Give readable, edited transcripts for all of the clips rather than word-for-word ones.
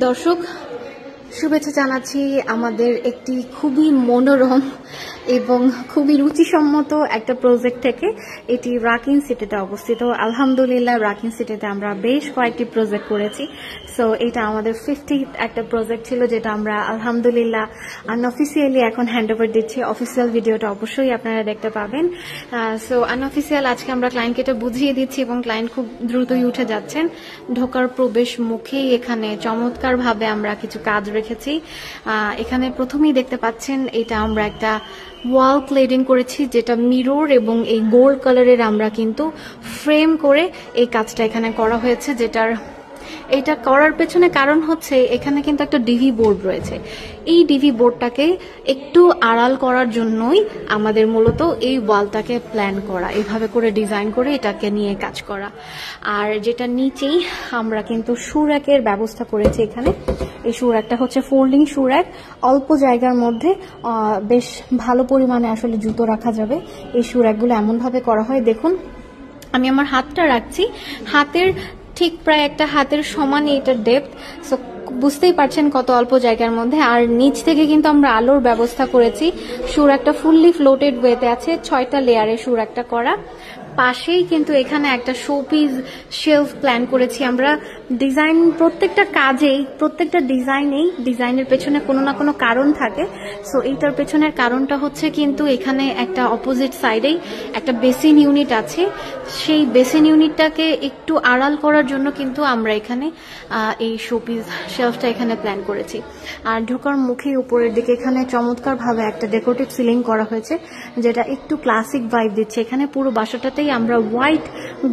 দর্শক শুভেচ্ছা জানাচ্ছি আমাদের একটি খুবই মনোরম এবং খুবই রুচিসম্মত একটা প্রজেক্ট থেকে। এটি রাকিন সিটিতে অবস্থিত। আলহামদুলিল্লাহ রাকিন সিটিতে আমরা বেশ কয়েকটি প্রজেক্ট করেছি। সো এটা আমাদের 50th একটা প্রজেক্ট ছিল, যেটা আমরা আলহামদুলিল্লাহ আনঅফিসিয়ালি এখন হ্যান্ডওভার দিচ্ছি। অফিসিয়াল ভিডিওটা অবশ্যই আপনারা দেখতে পাবেন। সো আনঅফিসিয়াল আজকে আমরা ক্লায়েন্টকে এটা বুঝিয়ে দিচ্ছি এবং ক্লায়েন্ট খুব দ্রুতই উঠে যাচ্ছেন। ঢোকার প্রবেশ মুখেই এখানে চমৎকারভাবে আমরা কিছু কাজ রেখেছি। এখানে প্রথমেই দেখতে পাচ্ছেন এটা আমরা একটা ওয়াল ক্লেডিং করেছি, যেটা মিরর এবং এই গোল্ড কালারের আমরা কিন্তু ফ্রেম করে এই কাজটা এখানে করা হয়েছে। এটা করার পেছনে কারণ হচ্ছে এখানে কিন্তু একটা ডিভি বোর্ড রয়েছে। এই ডিভি বোর্ডটাকে একটু আড়াল করার জন্যই আমাদের মূলত এই ওয়ালটাকে প্ল্যান করা, এইভাবে করে ডিজাইন করে এটাকে নিয়ে কাজ করা। আর যেটা নিচেই আমরা কিন্তু শু র্যাকের ব্যবস্থা করেছি এখানে। এই শু র্যাকটা হচ্ছে ফোল্ডিং শু র্যাক, অল্প জায়গার মধ্যে বেশ ভালো পরিমাণে আসলে জুতো রাখা যাবে। এই শু র্যাকগুলো এমনভাবে করা হয়, দেখুন আমি আমার হাতটা রাখছি, হাতের ঠিক প্রায় একটা হাতের সমানই এটার ডেপথ। সো বুঝতেই পারছেন কত অল্প জায়গার মধ্যে। আর নিচ থেকে কিন্তু আমরা আলোর ব্যবস্থা করেছি। সুর একটা ফুললি ফ্লোটেড ওয়েতে আছে, 6টা লেয়ারে সুর একটা করা। পাশেই কিন্তু এখানে একটা শোপিস শেলফ প্ল্যান করেছি আমরা। ডিজাইন প্রত্যেকটা কাজেই, প্রত্যেকটা ডিজাইনের পেছনে কোনো না কোনো কারণ থাকে। সো এইটার পেছনের কারণটা হচ্ছে কিন্তু এখানে একটা অপোজিট সাইডেই একটা বেসিন ইউনিট আছে। সেই বেসিন ইউনিটটাকে একটু আড়াল করার জন্য কিন্তু আমরা এখানে এই শোপিস শেলফটা এখানে প্ল্যান করেছি। আর ঢোকার মুখেই উপরের দিকে এখানে চমৎকারভাবে একটা ডেকোরেটিভ সিলিং করা হয়েছে, যেটা একটু ক্লাসিক ভাইব দিচ্ছে। এখানে পুরো বাসাটাতেই আমরা হোয়াইট,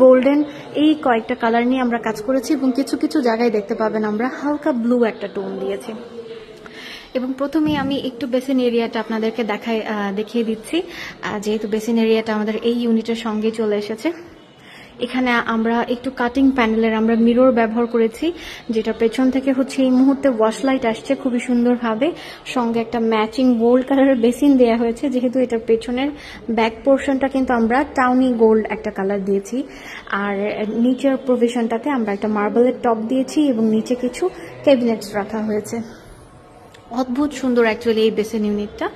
গোল্ডেন এই কয়েকটা কালার নিয়ে আমরা কাজ করেছি এবং কিছু কিছু জায়গায় দেখতে পাবেন আমরা হালকা ব্লু একটা টোন দিয়েছি। এবং প্রথমেই আমি একটু বেসিন এরিয়াটা আপনাদেরকে দেখিয়ে দিচ্ছি, যেহেতু বেসিন এরিয়াটা আমাদের এই ইউনিটের সঙ্গে চলে এসেছে। এখানে আমরা একটু কাটিং প্যানেলের আমরা মিরর ব্যবহার করেছি, যেটা পেছন থেকে হচ্ছে এই মুহূর্তে ওয়াশলাইট আসছে খুবই সুন্দরভাবে। সঙ্গে একটা ম্যাচিং গোল্ড কালারের বেসিন দেওয়া হয়েছে, যেহেতু এটার পেছনের ব্যাক পোর্শনটা কিন্তু আমরা টাউনি গোল্ড একটা কালার দিয়েছি। আর নিচের প্রভিশনটাতে আমরা একটা মার্বেলের টপ দিয়েছি এবং নিচে কিছু ক্যাবিনেটস রাখা হয়েছে। অদ্ভুত সুন্দর অ্যাকচুয়ালি এই বেসিন ইউনিটটা।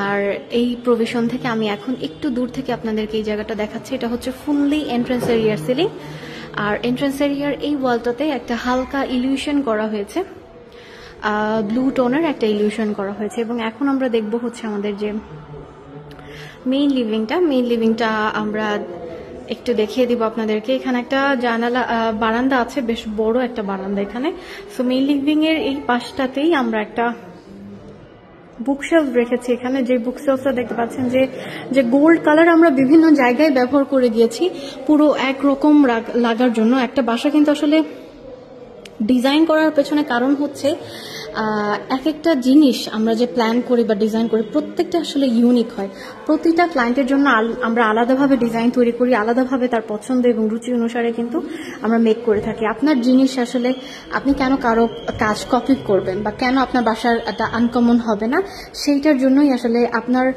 আর এই প্রভিশন থেকে আমি এখন একটু দূর থেকে আপনাদেরকে এই জায়গাটা দেখাচ্ছি। এটা হচ্ছে ফুললি এন্ট্রান্স এরিয়ার সিলিং। আর এন্ট্রান্স এরিয়ার এই ওয়ালটাতে একটা হালকা ইলিউশন করা হয়েছে, ব্লু টোনের একটা ইলিউশন করা হয়েছে। এবং এখন আমরা দেখব হচ্ছে আমাদের যে মেইন লিভিংটা আমরা একটু দেখিয়ে দিব আপনাদেরকে। এখানে একটা বারান্দা আছে, বেশ বড় একটা বারান্দা এখানে। সো মেইন লিভিং এর এই পাশটাতেই আমরা একটা বুকশেলফ রেখেছি এখানে। যে বুকশেলফটা দেখতে পাচ্ছেন যে গোল্ড কালার আমরা বিভিন্ন জায়গায় ব্যবহার করে দিয়েছি পুরো একরকম লাগার জন্য। একটা বাসা কিন্তু আসলে ডিজাইন করার পেছনে কারণ হচ্ছে এক একটা জিনিস আমরা যে প্ল্যান করি বা ডিজাইন করি প্রত্যেকটা আসলে ইউনিক হয়। প্রতিটা ক্লায়েন্টের জন্য আমরা আলাদাভাবে ডিজাইন তৈরি করি, আলাদাভাবে তার পছন্দ এবং রুচি অনুসারে কিন্তু আমরা মেক করে থাকি। আপনার জিনিস আসলে আপনি কেন কারো কাজ কপি করবেন বা কেন আপনার বাসার একটা আনকমন হবে না, সেইটার জন্যই আসলে আপনার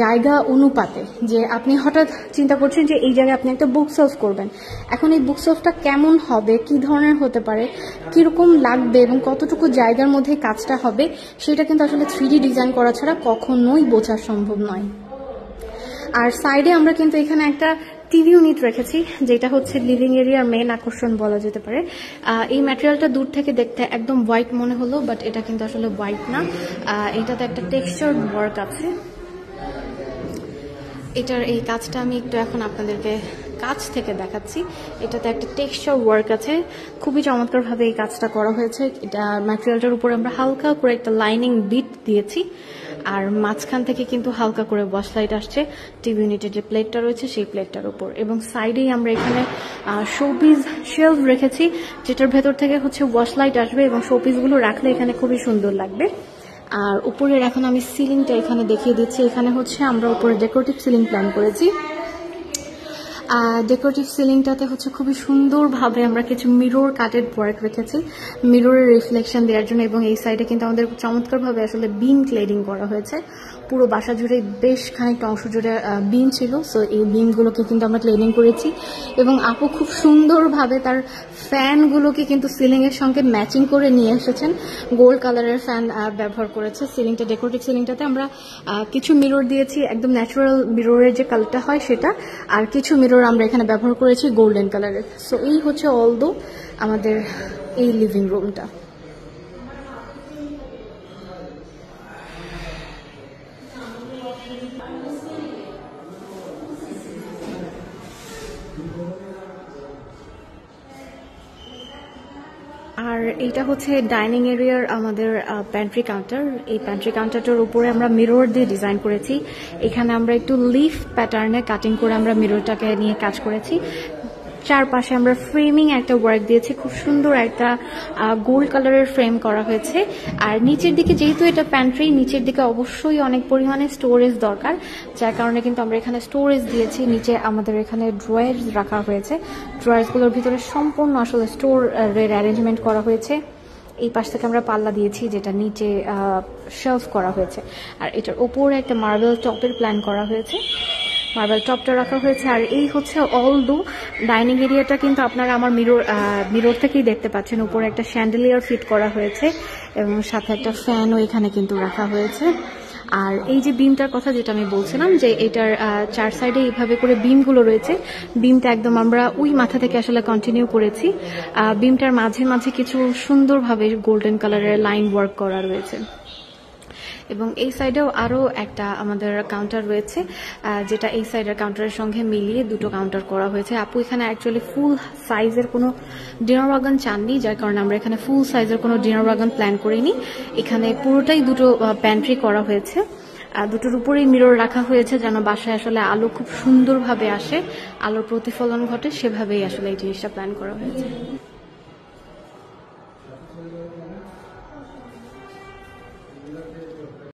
জায়গা অনুপাতে যে আপনি হঠাৎ চিন্তা করছেন যে এই জায়গায় আপনি একটা বুকশেলফ করবেন। এখন এই বুকশেলফটা কেমন হবে, কি ধরনের হতে পারে, কিরকম লাগবে এবং কতটুকু জায়গার মধ্যে কাজটা হবে, সেটা কিন্তু আসলে 3D ডিজাইন করা ছাড়া কখনোই বোঝা সম্ভব নয়। আর সাইডে আমরা কিন্তু এখানে একটা টিভি ইউনিট রেখেছি, যেটা হচ্ছে লিভিং এরিয়ার মেন আকর্ষণ বলা যেতে পারে। এই ম্যাটেরিয়ালটা দূর থেকে দেখতে একদম হোয়াইট মনে হলো, বাট এটা কিন্তু আসলে হোয়াইট না। এটাতে একটা টেক্সচার ওয়ার্ক আছে। এটার এই কাজটা আমি একটু এখন আপনাদেরকে কাছ থেকে দেখাচ্ছি। এটাতে একটা টেক্সচার ওয়ার্ক আছে, খুবই চমৎকারভাবে এই কাজটা করা হয়েছে। এটা ম্যাটেরিয়ালটার উপর আমরা হালকা করে একটা লাইনিং বিট দিয়েছি। আর মাঝখান থেকে কিন্তু হালকা করে ওয়াশলাইট আসছে টিভি ইউনিটের যে প্লেটটা রয়েছে সেই প্লেটটার উপর। এবং সাইডেই আমরা এখানে শোপিস শেলফ রেখেছি, যেটার ভেতর থেকে হচ্ছে ওয়াশলাইট আসবে এবং শোপিসগুলো রাখলে এখানে খুবই সুন্দর লাগবে। আর উপরের এখন আমি সিলিংটা এখানে দেখিয়ে দিচ্ছি। এখানে হচ্ছে আমরা উপরে ডেকোরেটিভ সিলিং প্ল্যান করেছি। ডেকোরেটিভ সিলিংটাতে হচ্ছে খুবই সুন্দরভাবে আমরা কিছু মিরর কাটেড ওয়ার্ক রেখেছি মিররের রিফ্লেকশন দেওয়ার জন্য। এবং এই সাইডে কিন্তু আমাদের চমৎকারভাবে আসলে বিম ক্লেডিং করা হয়েছে। পুরো বাসা জুড়ে বেশ খানিকটা অংশ জুড়ে বিম ছিল, সো এই বিমগুলোকে কিন্তু আমরা ক্লিনিং করেছি এবং আপু খুব সুন্দরভাবে তার ফ্যানগুলোকে কিন্তু সিলিংয়ের সঙ্গে ম্যাচিং করে নিয়ে এসেছেন। গোল্ড কালারের ফ্যান ব্যবহার করেছে সিলিংটা, ডেকোরেটিভ সিলিংটাতে আমরা কিছু মিরর দিয়েছি, একদম ন্যাচারাল মিররের যে কালারটা হয় সেটা, আর কিছু মিরর আমরা এখানে ব্যবহার করেছি গোল্ডেন কালারের। সো এই হচ্ছে অলদো আমাদের এই লিভিং রুমটা। আর এইটা হচ্ছে ডাইনিং এরিয়ার আমাদের প্যান্ট্রি কাউন্টার। এই প্যান্ট্রি কাউন্টারটার উপরে আমরা মিরর দিয়ে ডিজাইন করেছি। এখানে আমরা একটু লিফ প্যাটার্নে কাটিং করে আমরা মিররটাকে নিয়ে কাজ করেছি। চারপাশে আমরা ফ্রেমিং একটা ওয়ার্ক দিয়েছি, খুব সুন্দর একটা গোল্ড কালারের ফ্রেম করা হয়েছে। আর নিচের দিকে যেহেতু এটা প্যান্ট্রি, নিচের দিকে অবশ্যই অনেক পরিমাণে স্টোরেজ দরকার, যার কারণে কিন্তু আমরা এখানে স্টোরেজ দিয়েছি। নিচে আমাদের এখানে ড্রয়ার্স রাখা হয়েছে, ড্রয়ার্সগুলোর ভিতরে সম্পূর্ণ আসলে স্টোরের অ্যারেঞ্জমেন্ট করা হয়েছে। এই পাশ থেকে আমরা পাল্লা দিয়েছি যেটা নিচে শেলফ করা হয়েছে, আর এটার ওপরে একটা মার্বেল টপের প্ল্যান করা হয়েছে, মার্বেল টপটা রাখা হয়েছে। আর এই হচ্ছে অলদো ডাইনিং এরিয়াটা কিন্তু আপনারা আমার মিরর থেকেই দেখতে পাচ্ছেন, উপরে একটা শ্যান্ডেলিয়ার ফিট করা হয়েছে এবং সাথে একটা ফ্যানও এখানে কিন্তু রাখা হয়েছে। আর এই যে বিমটার কথা যেটা আমি বলছিলাম, যে এটার চার সাইডে এইভাবে করে বিমগুলো রয়েছে, বিমটা একদম আমরা ওই মাথা থেকে আসলে কন্টিনিউ করেছি। বিমটার মাঝে মাঝে কিছু সুন্দরভাবে গোল্ডেন কালারের লাইন ওয়ার্ক করা রয়েছে। এবং এই সাইডেও আরও একটা আমাদের কাউন্টার রয়েছে, যেটা এই সাইডের কাউন্টারের সঙ্গে মিলিয়ে দুটো কাউন্টার করা হয়েছে। আপু এখানে অ্যাকচুয়ালি ফুল সাইজের কোনো ডিনার ওয়াগন চাননি, যার কারণে আমরা এখানে ফুল সাইজের কোনো ডিনার ওয়াগন প্ল্যান করিনি। এখানে পুরোটাই দুটো প্যান্ট্রি করা হয়েছে, দুটোর উপরেই মিরর রাখা হয়েছে যেন বাসায় আসলে আলো খুব সুন্দরভাবে আসে, আলোর প্রতিফলন ঘটে, সেভাবেই আসলে এই জিনিসটা প্ল্যান করা হয়েছে।